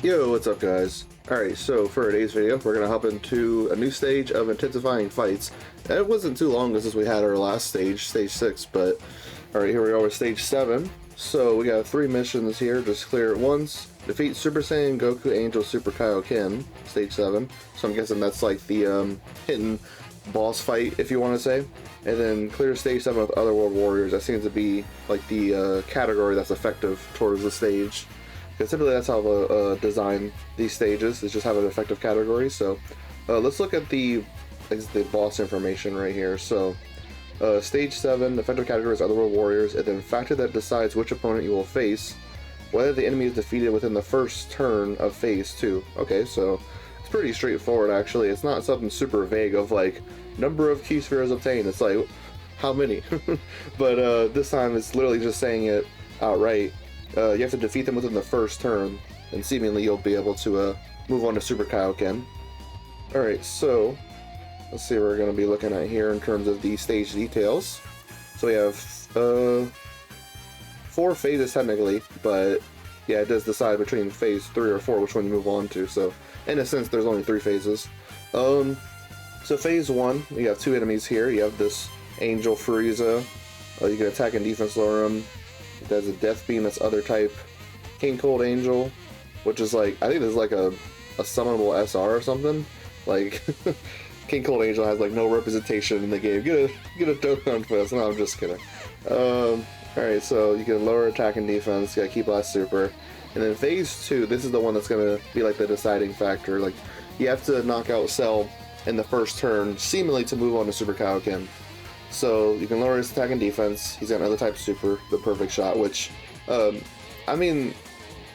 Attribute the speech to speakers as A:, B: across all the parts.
A: Yo, what's up guys? Alright, so for today's video, we're gonna hop into a new stage of intensifying fights. It wasn't too long since we had our last stage, stage 6, but alright, here we are with stage 7. So we got 3 missions here, just clear it once. Defeat Super Saiyan Goku Angel Super Kaioken, stage 7. So I'm guessing that's like the hidden boss fight, if you want to say. And then clear stage 7 with Otherworld Warriors. That seems to be like the category that's effective towards the stage. Because typically that's how they'll design these stages, is just have an effective category. So let's look at the boss information right here. So stage 7, effective categories Otherworld Warriors, and then factor that decides which opponent you will face, whether the enemy is defeated within the first turn of phase 2. Okay, so it's pretty straightforward actually. It's not something super vague of like, number of key spheres obtained. It's like, how many? But this time it's literally just saying it outright. You have to defeat them within the first turn, and seemingly you'll be able to move on to Super Kaioken. Alright, so let's see what we're going to be looking at here in terms of the stage details. So we have 4 phases technically, but yeah, it does decide between phase 3 or 4 which one you move on to, so in a sense there's only 3 phases. So phase 1, you have 2 enemies here. You have this Angel Frieza. You can attack and defense lower him. It has a Death Beam that's other type. King Cold Angel, which is like, I think there's like a summonable SR or something. Like, King Cold Angel has like no representation in the game. Get a Dokkan for this. No, I'm just kidding. Alright, so you can lower attack and defense, you got Key Blast Super. And then phase 2, this is the one that's gonna be like the deciding factor. Like, you have to knock out Cell in the first turn, seemingly to move on to Super Kaioken. So you can lower his attack and defense. He's got another type super, the perfect shot, which, I mean,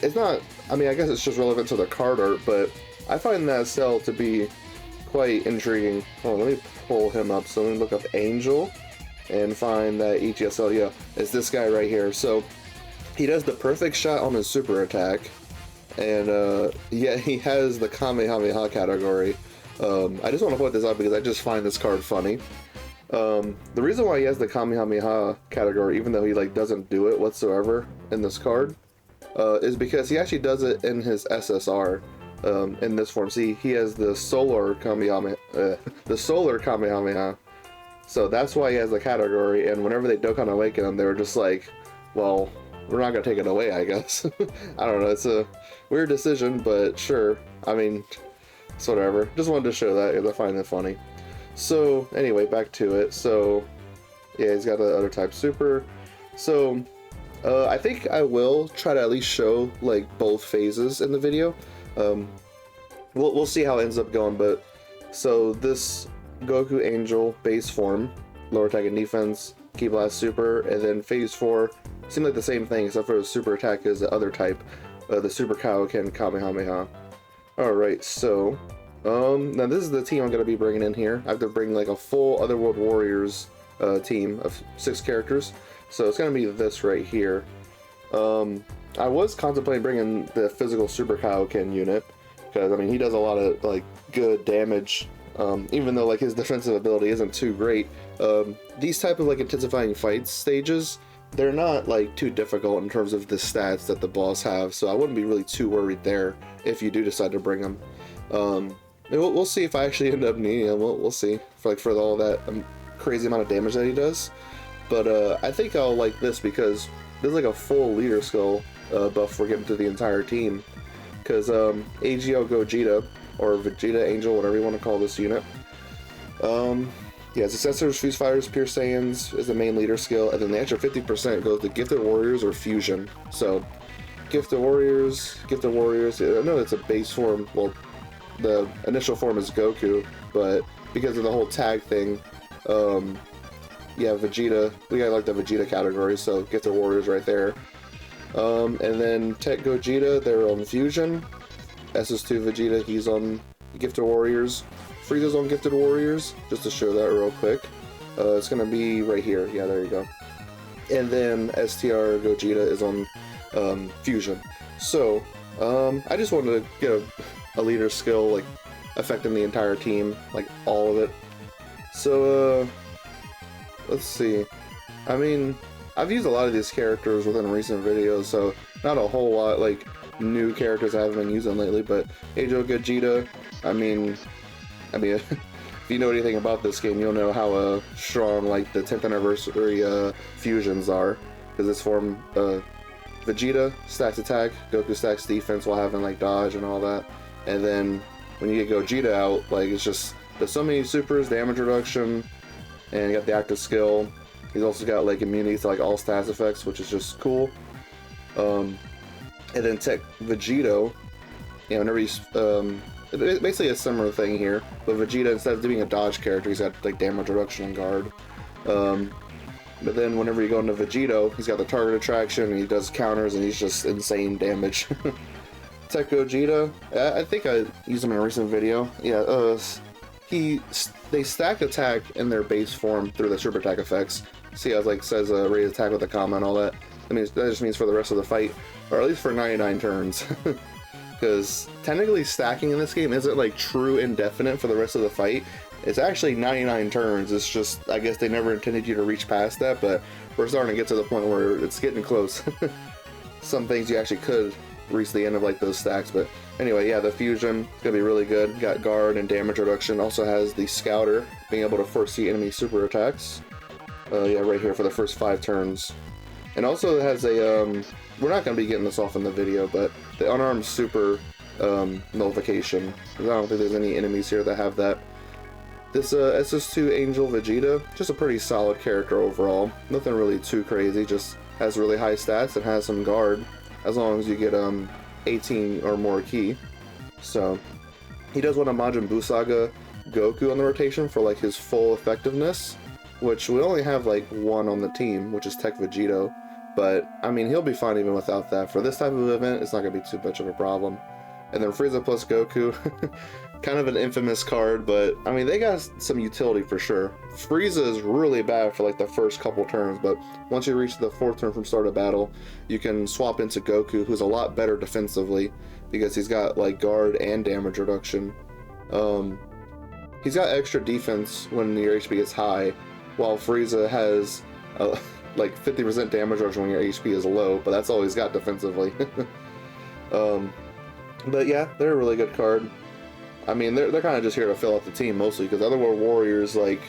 A: it's not, I mean, I guess it's just relevant to the card art, but I find that Cell to be quite intriguing. Hold on, let me pull him up. So let me look up Angel and find that ETSL, yeah, it's this guy right here. So he does the perfect shot on his super attack, and yeah, he has the Kamehameha category. I just want to point this out because I just find this card funny. The reason why he has the Kamehameha category, even though he like doesn't do it whatsoever in this card, is because he actually does it in his SSR, in this form. See, he has the solar Kamehameha, so that's why he has the category. And whenever they Dokkan Awaken him, they were just like, well, we're not gonna take it away, I guess. I don't know. It's a weird decision, but sure. I mean, it's whatever. Just wanted to show that because I find it funny. So anyway, back to it. So yeah, he's got the other type super. So I think I will try to at least show like both phases in the video. We'll see how it ends up going. But so this Goku Angel base form, lower attack and defense, Ki Blast super, and then phase 4 seems like the same thing except for the super attack is the other type, the Super Kaioken Kamehameha. All right, so. Now this is the team I'm going to be bringing in here. I have to bring like a full Otherworld Warriors team of 6 characters. So it's going to be this right here. I was contemplating bringing the physical Super Kaioken unit, because I mean he does a lot of like good damage, even though like his defensive ability isn't too great. These type of like intensifying fight stages, they're not like too difficult in terms of the stats that the boss have, so I wouldn't be really too worried there if you do decide to bring them. We'll see if I actually end up needing him. We'll see for all that crazy amount of damage that he does. But I think I'll like this because there's like a full leader skill buff we're getting to the entire team. Because AGO Gogeta, or Vegeta Angel, whatever you want to call this unit. Yeah, Successors, Fuse Fighters, Pierce Saiyans is the main leader skill, and then the extra 50% goes to Gifted Warriors or Fusion. So Gifted Warriors. I know it's a base form. Well, the initial form is Goku, but because of the whole tag thing, yeah, Vegeta, we got like the Vegeta category, so Gifted Warriors right there. And then Tech Gogeta, they're on Fusion. SS2 Vegeta, he's on Gifted Warriors. Frieza's on Gifted Warriors, just to show that real quick. It's gonna be right here, yeah, there you go. And then STR Gogeta is on Fusion. So, I just wanted to get a leader skill, like, affecting the entire team, like, all of it. So, let's see. I mean, I've used a lot of these characters within recent videos, so not a whole lot, like, new characters I haven't been using lately, but Eijo Gogeta, I mean, if you know anything about this game, you'll know how strong like the 10th anniversary fusions are, because this form Vegeta stacks attack, Goku stacks defense while having like dodge and all that, and then when you get Gogeta out, like it's just there's so many supers, damage reduction, and you got the active skill. He's also got like immunity to like all stats effects, which is just cool. And then Tech Vegito, you know, whenever he's basically a similar thing here, but Vegeta, instead of being a dodge character, he's got like damage reduction and guard. But then whenever you go into Vegito, he's got the target attraction, and he does counters, and he's just insane damage. Tech Gogeta, I think I used him in a recent video. Yeah, they stack attack in their base form through the super attack effects. See how it like says raise attack with a comma and all that. I mean, that just means for the rest of the fight, or at least for 99 turns. Because technically stacking in this game isn't like true indefinite for the rest of the fight. It's actually 99 turns. It's just, I guess they never intended you to reach past that, but we're starting to get to the point where it's getting close. Some things you actually could reach the end of like those stacks, but anyway, yeah, the fusion is gonna be really good. Got guard and damage reduction. Also has the scouter, being able to foresee enemy super attacks. Yeah, right here for the first 5 turns. And also it has a we're not gonna be getting this off in the video, but the unarmed super nullification, because I don't think there's any enemies here that have that. This SS2 Angel Vegeta, just a pretty solid character overall. Nothing really too crazy, just has really high stats and has some guard, as long as you get 18 or more ki. So he does want a Majin Buu Saga Goku on the rotation for like his full effectiveness, which we only have like one on the team, which is Tech Vegito. But I mean, he'll be fine even without that. For this type of event, it's not gonna be too much of a problem. And then Frieza plus Goku, kind of an infamous card, but I mean, they got some utility for sure. Frieza is really bad for like the first couple turns, but once you reach the 4th turn from start of battle, you can swap into Goku, who's a lot better defensively because he's got like guard and damage reduction. He's got extra defense when your HP is high, while Frieza has like 50% damage reduction when your HP is low, but that's all he's got defensively. But yeah, they're a really good card. I mean, they're kind of just here to fill out the team mostly, because Otherworld Warriors, like,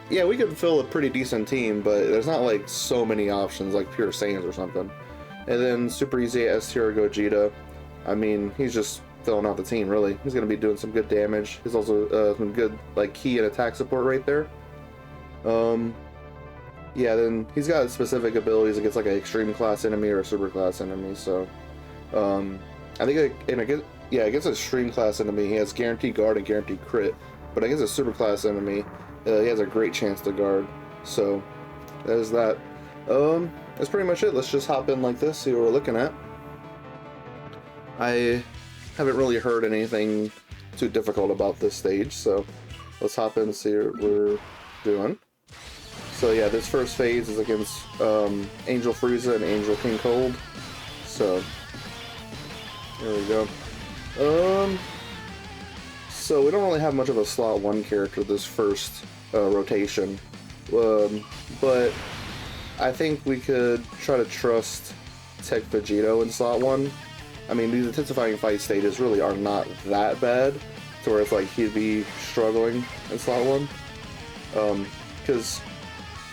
A: yeah, we could fill a pretty decent team, but there's not like so many options like Pure Saiyans or something. And then Super Easy S-Tier Gogeta, I mean, he's just filling out the team, really. He's going to be doing some good damage. He's also some good like key and attack support right there. Yeah, then he's got specific abilities against like an extreme class enemy or a super class enemy, so I think against a extreme class enemy, he has guaranteed guard and guaranteed crit, but against a super class enemy, he has a great chance to guard. So there's that. That's pretty much it. Let's just hop in like this, see what we're looking at. I haven't really heard anything too difficult about this stage, so let's hop in and see what we're doing. So yeah, this first phase is against Angel Frieza and Angel King Cold. So there we go. So we don't really have much of a slot 1 character this first rotation, but I think we could try to trust Tech Vegito in slot 1. I mean, these intensifying fight stages really are not that bad, to where it's like he'd be struggling in slot 1. Because,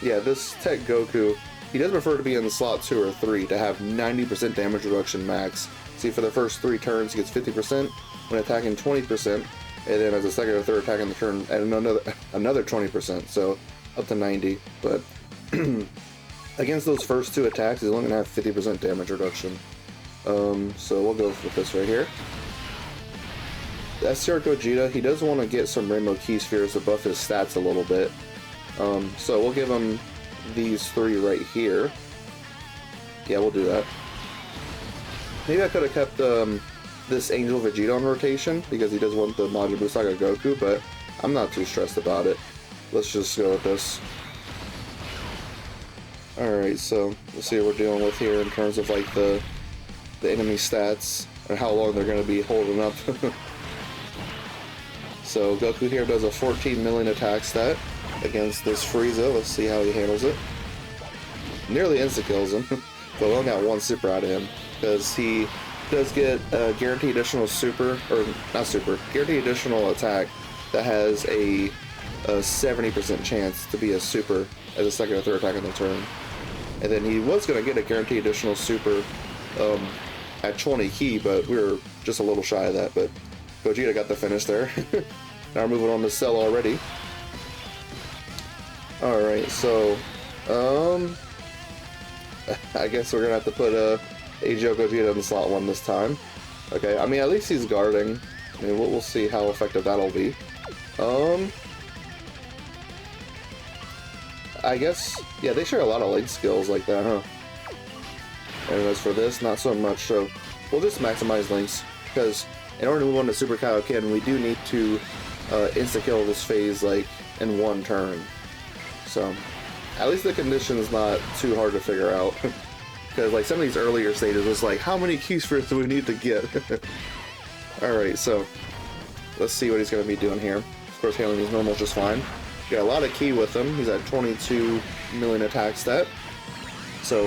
A: yeah, this Tech Goku, he does prefer to be in slot 2 or 3 to have 90% damage reduction max. See, for the first 3 turns, he gets 50% when attacking 20%, and then as a second or third attack in the turn, and another 20%, so up to 90. But against those first 2 attacks, he's only going to have 50% damage reduction. So we'll go with this right here. The S-Tier Gogeta, he does want to get some Rainbow Key Spheres to buff his stats a little bit. So we'll give him these 3 right here. Yeah, we'll do that. Maybe I could have kept this Angel Vegeta on rotation, because he does want the Majin Buu Saga Goku, but I'm not too stressed about it. Let's just go with this. Alright, so we'll see what we're dealing with here in terms of like the enemy stats, and how long they're going to be holding up. So Goku here does a 14 million attack stat against this Frieza. Let's see how he handles it. Nearly insta-kills him, but we only got 1 super out of him, because he does get a guaranteed additional super, or not super, guaranteed additional attack that has a 70% chance to be a super as a second or third attack on the turn. And then he was going to get a guaranteed additional super at 20 key, but we were just a little shy of that. But Gogeta got the finish there. Now we're moving on to Cell already. Alright, so I guess we're going to have to put AGO Gogeta in slot 1 this time. Okay, I mean, at least he's guarding. I mean, we'll see how effective that'll be. I guess, yeah, they share a lot of leg skills like that, huh? And as for this, not so much, so we'll just maximize links, because in order to move on to Super Kaioken, we do need to insta-kill this phase, like, in one turn. So, at least the condition's not too hard to figure out. Because, like, some of these earlier stages was like, how many key spheres do we need to get? Alright, so, let's see what he's going to be doing here. Of course, handling these normals just fine. Got a lot of key with him. He's at 22 million attack stat. So,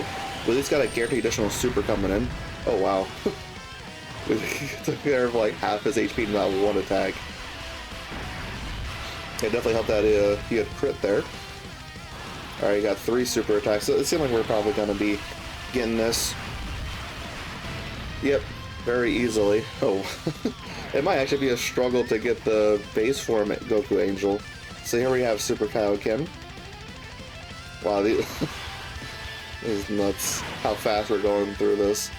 A: we at least got a guaranteed additional super coming in. Oh, wow. We took care of like half his HP in that one attack. It definitely helped that he had crit there. Alright, got 3 super attacks. So it seemed like we're probably going to be getting this. Yep, very easily. Oh, it might actually be a struggle to get the base form at Goku Angel. So here we have Super Kaioken. Wow, this is nuts how fast we're going through this.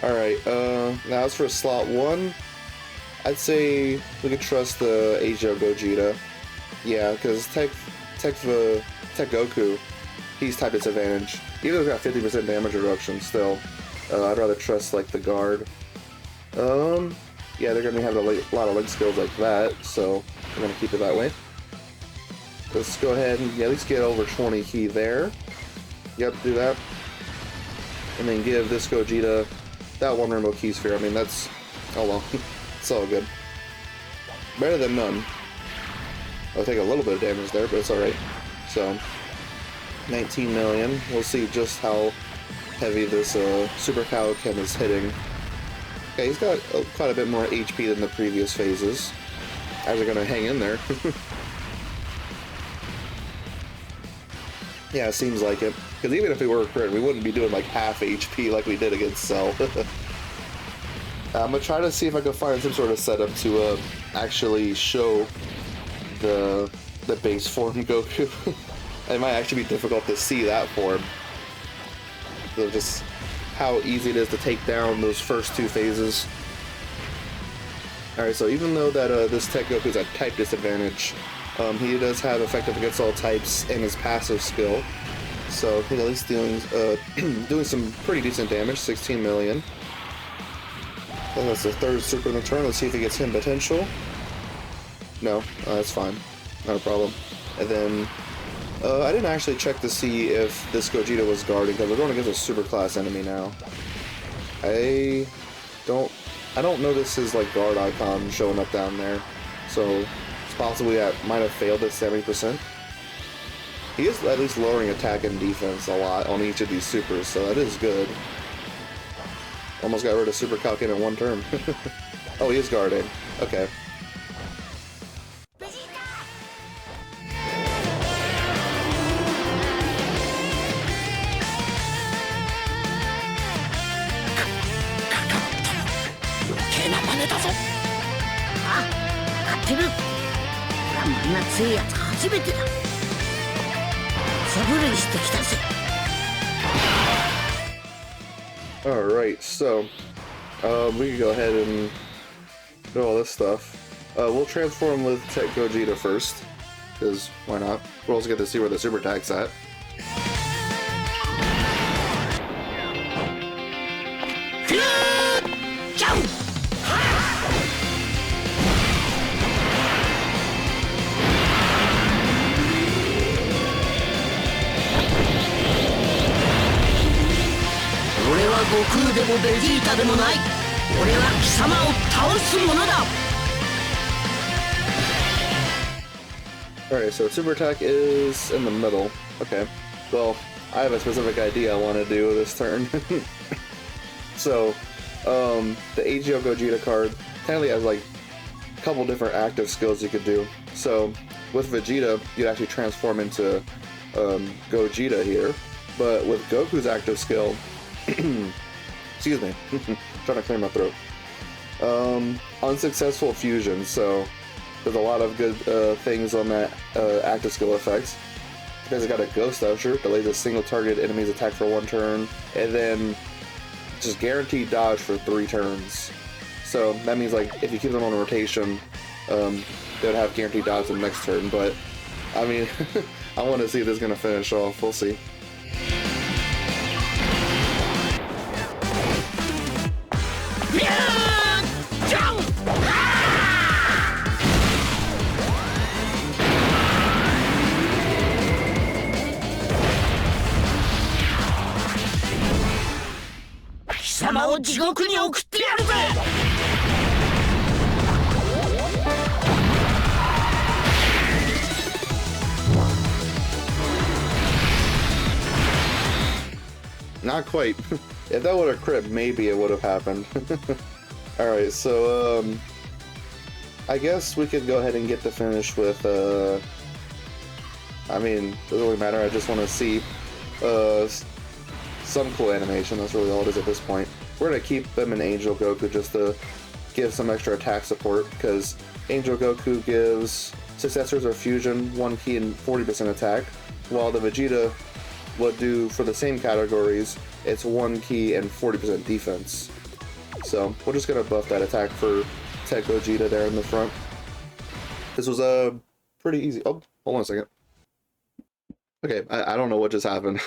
A: Alright, now as for slot 1, I'd say we could trust the AGO Gogeta. Yeah, because Tech Goku, he's type disadvantage. Even though he's got 50% damage reduction still, I'd rather trust like the guard. Yeah, they're going to have a lot of leg skills like that, so we're going to keep it that way. Let's go ahead and at least get over 20 key there. Yep, do that. And then give this Gogeta that one rainbow key sphere. I mean, that's... oh well. It's all good. Better than none. I'll take a little bit of damage there, but it's alright. So, 19 million. We'll see just how heavy this Super Kaioken is hitting. Okay, he's got quite a bit more HP than the previous phases. Guys are gonna hang in there. Yeah, it seems like it. Because even if we were crit, we wouldn't be doing like half HP like we did against Cell. I'm gonna try to see if I can find some sort of setup to actually show the base form Goku. It might actually be difficult to see that form. So just how easy it is to take down those first 2 phases. Alright, so even though that this Tech Goku's at type disadvantage, he does have effective against all types in his passive skill. So he's at least doing doing some pretty decent damage, 16 million. And that's the 3rd super in the turn. Let's see if he gets him potential. No, that's fine. Not a problem. And then I didn't actually check to see if this Gogeta was guarding, because we're going against a super class enemy now. I don't notice his like guard icon showing up down there. So possibly that might have failed at 70%. He is at least lowering attack and defense a lot on each of these supers, so that is good. Almost got rid of Super Kaioken in one turn. Oh, he is guarding. Okay. Alright, so we can go ahead and do all this stuff. We'll transform with Tech Gogeta first, because why not? We'll also get to see where the super attack's at. Alright, so super attack is in the middle. Okay. Well, I have a specific idea I want to do this turn. So, The AGL Gogeta card technically has like a couple different active skills you could do. So with Vegeta, you'd actually transform into Gogeta here, but with Goku's active skill, excuse me, trying to clear my throat. Unsuccessful fusion. So there's a lot of good things on that active skill effects. You guys got a Ghost Usher, delays a single target enemy's attack for 1 turn, and then just guaranteed dodge for 3 turns. So that means like if you keep them on rotation, they would have guaranteed dodge in the next turn. But I mean, I want to see if this is gonna finish off. We'll see. Not quite. If that would have crit, maybe it would have happened. Alright, so I guess we could go ahead and get the finish with I mean, it doesn't really matter, I just want to see some cool animation. That's really all it is at this point. We're gonna keep them in Angel Goku just to give some extra attack support, because Angel Goku gives successors or fusion 1 key and 40% attack, while the Vegeta would do for the same categories, it's 1 key and 40% defense. So we're just gonna buff that attack for Tech Gogeta there in the front. This was pretty easy. Oh, hold on a second. Okay, I don't know what just happened.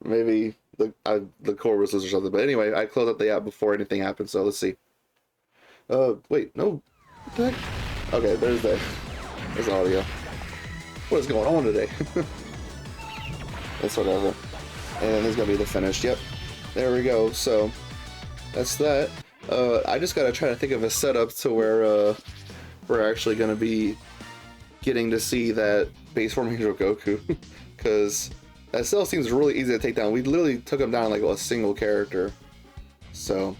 A: Maybe the core was or something. But anyway, I closed up the app before anything happened, so let's see. Wait, no. What the heck? Okay, there's the audio. What is going on today? That's whatever. And this is gonna be the finish. Yep, there we go. So that's that. I just gotta try to think of a setup to where we're actually gonna be getting to see that base form Angel Goku, because that still seems really easy to take down. We literally took him down like a single character. So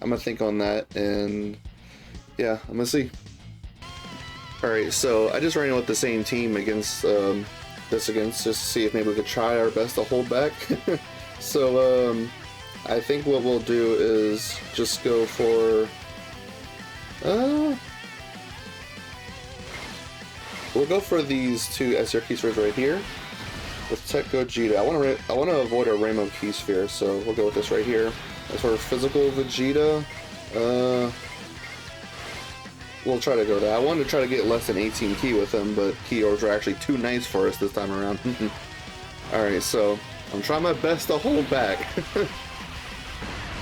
A: I'm gonna think on that, and yeah, I'm gonna see. Alright, so I just ran in with the same team against just to see if maybe we could try our best to hold back. So I think what we'll do is just go for we'll go for these 2 SR key spheres right here with Tech Gogeta. I want to avoid a Rainbow key sphere, so we'll go with this right here. As for physical Vegeta, we'll try to go there. I wanted to try to get less than 18 key with him, but key orbs are actually too nice for us this time around. Alright, so I'm trying my best to hold back.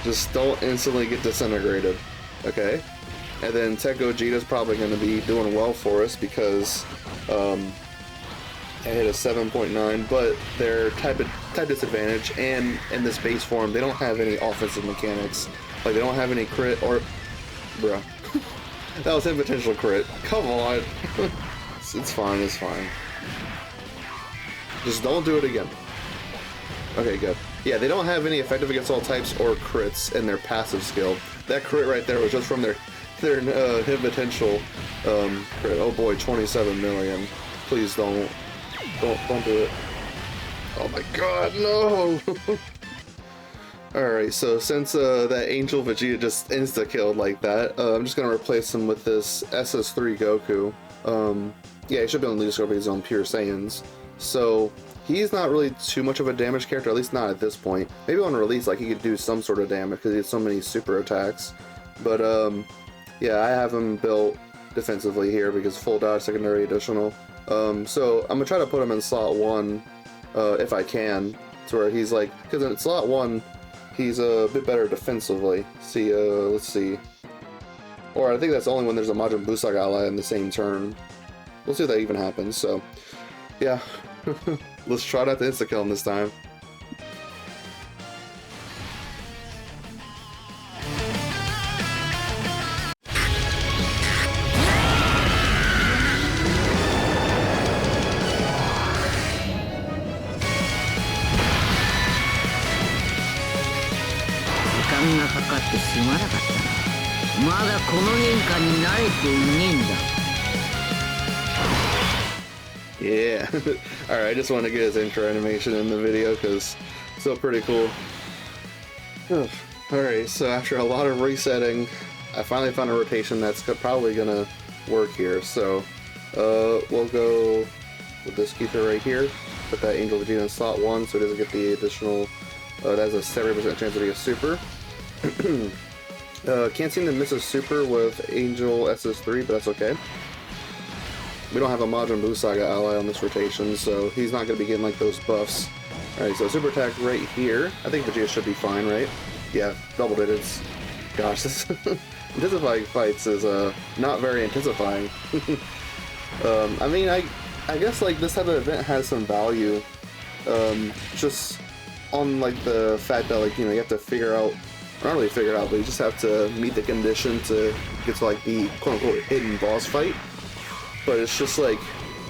A: Just don't instantly get disintegrated. Okay? And then Tech Gogeta is probably going to be doing well for us because they hit a 7.9, but they're type disadvantage, and in this base form, they don't have any offensive mechanics. Like, they don't have any crit or... Bruh. That was his potential crit. Come on. It's fine, it's fine. Just don't do it again. Okay, good. Yeah, they don't have any effective against all types or crits in their passive skill. That crit right there was just from their hit potential crit. Oh boy, 27 million. Please don't do it. Oh my god, no! Alright, so since that Angel Vegeta just insta-killed like that, I'm just gonna replace him with this SS3 Goku. Yeah, he should be on the lead score because he's on Pure Saiyans. So he's not really too much of a damage character, at least not at this point. Maybe on release, like, he could do some sort of damage because he has so many super attacks. But yeah, I have him built defensively here because full dodge, secondary, additional. So I'm gonna try to put him in slot 1 if I can, to where he's like, because in slot 1 he's a bit better defensively. See, let's see. Or I think that's only when there's a Majin Buu Saga ally in the same turn. We'll see if that even happens. So yeah, let's try not to insta-kill him this time. Yeah. Alright, I just wanted to get his intro animation in the video because it's still pretty cool. Alright, so after a lot of resetting, I finally found a rotation that's probably gonna work here. So we'll go with this keeper right here. Put that Angel Vegeta in slot 1 so it doesn't get the additional, that has a 70% chance to be a super. Can't seem to miss a super with Angel SS3, but that's okay. We don't have a Majin Buu Saga ally on this rotation, so he's not going to be getting like those buffs. Alright, so super attack right here. I think Vegeta should be fine, right? Yeah, double digits. Gosh, this intensifying fights is not very intensifying. I mean, I guess like this type of event has some value, just on like the fact that like, you know, you have to figure out, not really figure it out, but you just have to meet the condition to get to like the quote-unquote hidden boss fight. But it's just like,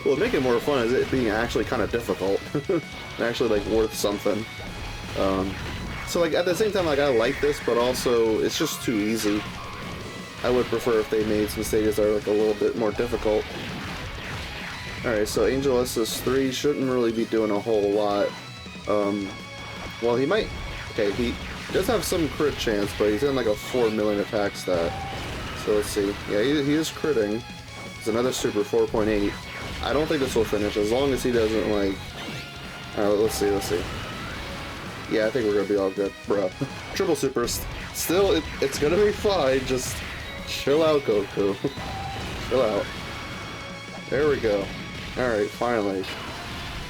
A: well, make it more fun is it being actually kind of difficult and actually like worth something. So like at the same time, like I like this, but also it's just too easy. I would prefer if they made some stages that are like a little bit more difficult. Alright, so Angel SS3 shouldn't really be doing a whole lot. Well, he might. Okay, he does have some crit chance, but he's in like a 4 million attack stat. So let's see. Yeah, he is critting. It's another super 4.8. I don't think this will finish as long as he doesn't like. Alright, let's see. Yeah, I think we're gonna be all good, bro. Triple supers. Still, it's gonna be fine. Just chill out, Goku. Chill out. There we go. Alright, finally.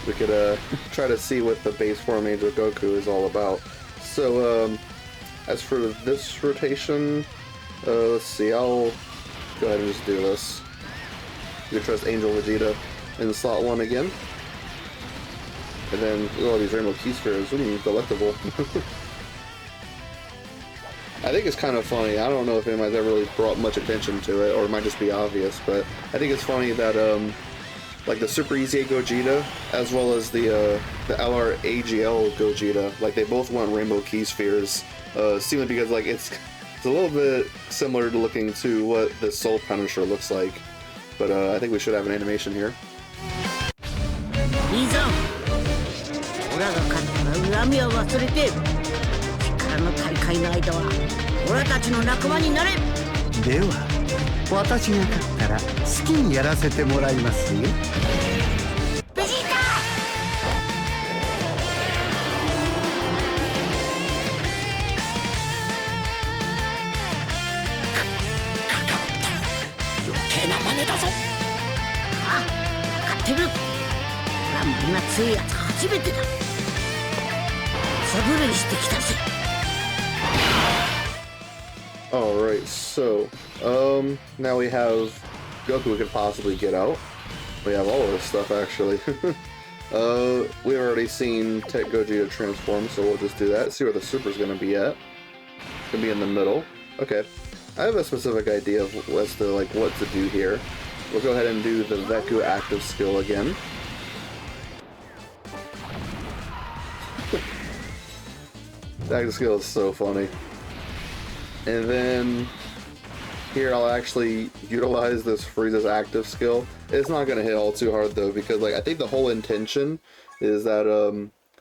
A: We could try to see what the base form Angel Goku is all about. So, as for this rotation, let's see, I'll go ahead and just do this. You can trust Angel Vegeta in slot 1 again. And then, look at all these Rainbow Key Spheres. Delectable. I think it's kind of funny. I don't know if anybody's ever really brought much attention to it, or it might just be obvious, but I think it's funny that, like the Super Easy Gogeta, as well as the LR AGL Gogeta, like they both want Rainbow Key Spheres, simply because like it's a little bit similar to looking to what the Soul Punisher looks like. But I think we should have an animation here. Alright, so, now we have Goku could possibly get out. We have all of this stuff, actually. We've already seen Tech Gogeta transform, so we'll just do that. See where the Super's gonna be at. It's gonna be in the middle. Okay. I have a specific idea of as to, like, what to do here. We'll go ahead and do the Veku active skill again. The active skill is so funny. And then here I'll actually utilize this Frieza's active skill. It's not gonna hit all too hard though, because like I think the whole intention is that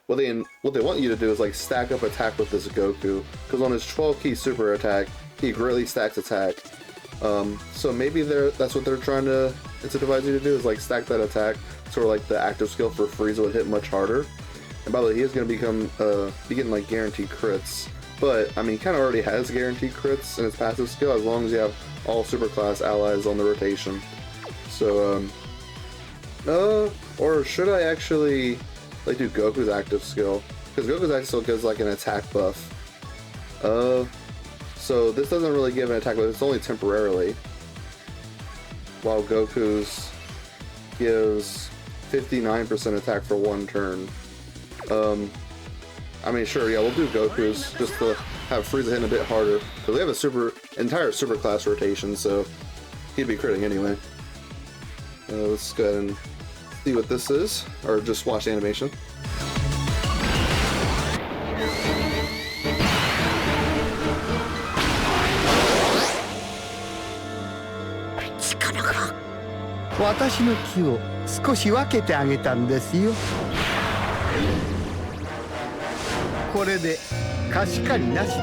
A: what they want you to do is like stack up attack with this Goku, because on his 12 key super attack he greatly stacks attack. So maybe that's what they're trying to incentivize you to do, is like stack that attack, sort of like the active skill for Frieza would hit much harder. And by the way, he is going to be getting like guaranteed crits. But, I mean, he kind of already has guaranteed crits in his passive skill as long as you have all superclass allies on the rotation. So, or should I actually, like, do Goku's active skill? Because Goku's active skill gives, like, an attack buff. So this doesn't really give an attack buff, it's only temporarily. While Goku's gives 59% attack for 1 turn. I mean, sure, yeah, we'll do Goku's just to have Frieza hitting a bit harder, because we have a entire super class rotation, so he'd be critting anyway. Let's go ahead and see what this is, or just watch the animation.
B: 力が。私の気を少し分けてあげたんですよ。これで貸し借りなしですよ。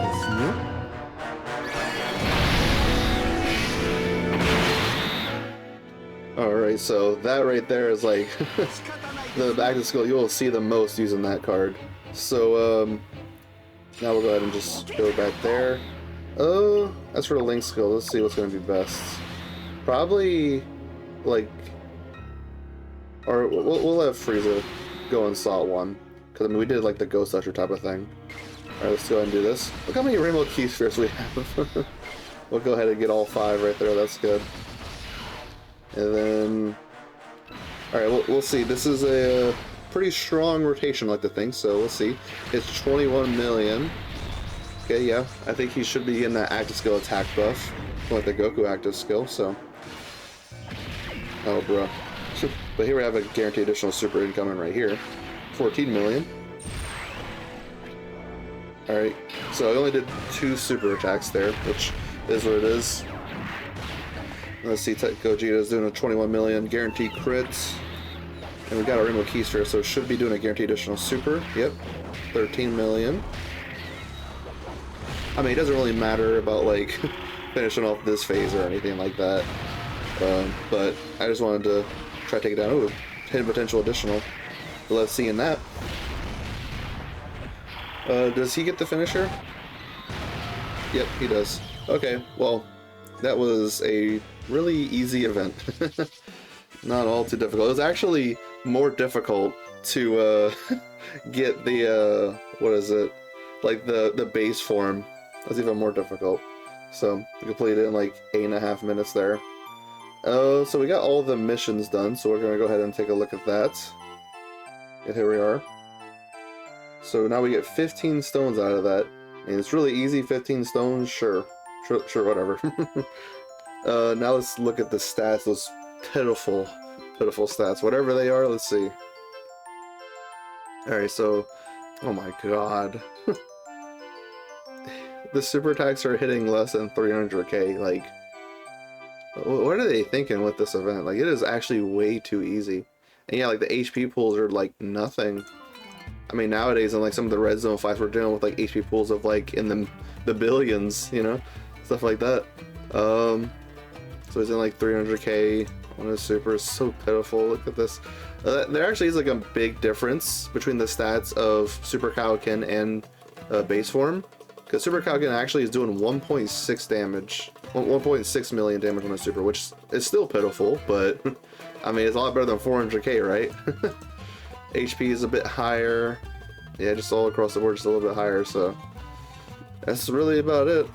A: Alright, so that right there is like the active skill you will see the most using that card. So now we'll go ahead and just go back there. Oh, as for the link skill, let's see what's going to be best. Probably like, or we'll have Frieza go in slot 1, because I mean we did like the Ghost Usher type of thing. Alright, let's go ahead and do this. Look how many Rainbow Key Spheres we have. We'll go ahead and get all 5 right there, that's good. And then, alright, we'll see. This is a pretty strong rotation, I like to think, so we'll see. It's 21 million. Okay, yeah, I think he should be in that active skill attack buff, like the Goku active skill, so. Oh, bro. But here we have a guaranteed additional super incoming right here. 14 million. Alright, so I only did 2 super attacks there, which is what it is. Let's see, Gogeta's doing a 21 million guaranteed crits. And we got a Rainbow Key Sphere, so it should be doing a guaranteed additional super. Yep, 13 million. I mean, it doesn't really matter about, like, finishing off this phase or anything like that. But I just wanted to try to take it down. Ooh, hidden potential additional. Let's see in that. Does he get the finisher? Yep, he does. Okay, well, that was a really easy event. Not all too difficult. It was actually more difficult to get the what is it? Like the base form. That's even more difficult. So we completed it in like 8.5 minutes there. So we got all the missions done, so we're gonna go ahead and take a look at that. And here we are. So now we get 15 stones out of that. And it's really easy, 15 stones, sure, whatever. Now let's look at the stats, those pitiful stats. Whatever they are, let's see. Alright, so, oh my god. The super attacks are hitting less than 300k, like, what are they thinking with this event? Like, it is actually way too easy. And yeah, like, the HP pools are, like, nothing. I mean, nowadays, in, like, some of the red zone fights, we're dealing with, like, HP pools of, like, in the billions, you know? Stuff like that. So he's in, like, 300k on his super. It's so pitiful. Look at this. There actually is, like, a big difference between the stats of Super Kaioken and base form. Because Super Kaioken actually is doing 1.6 damage. 1.6 million damage on a super, which is still pitiful, but I mean, it's a lot better than 400k, right? HP is a bit higher. Yeah, just all across the board, just a little bit higher, so that's really about it.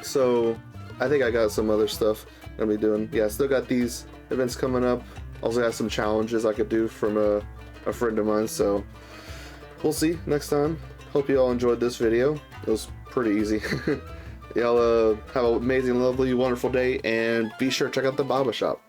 A: So I think I got some other stuff I'm gonna be doing. Yeah, I still got these events coming up. Also got some challenges I could do from a friend of mine, so we'll see next time. Hope you all enjoyed this video. It was pretty easy. Y'all have an amazing, lovely, wonderful day, and be sure to check out the Baba Shop.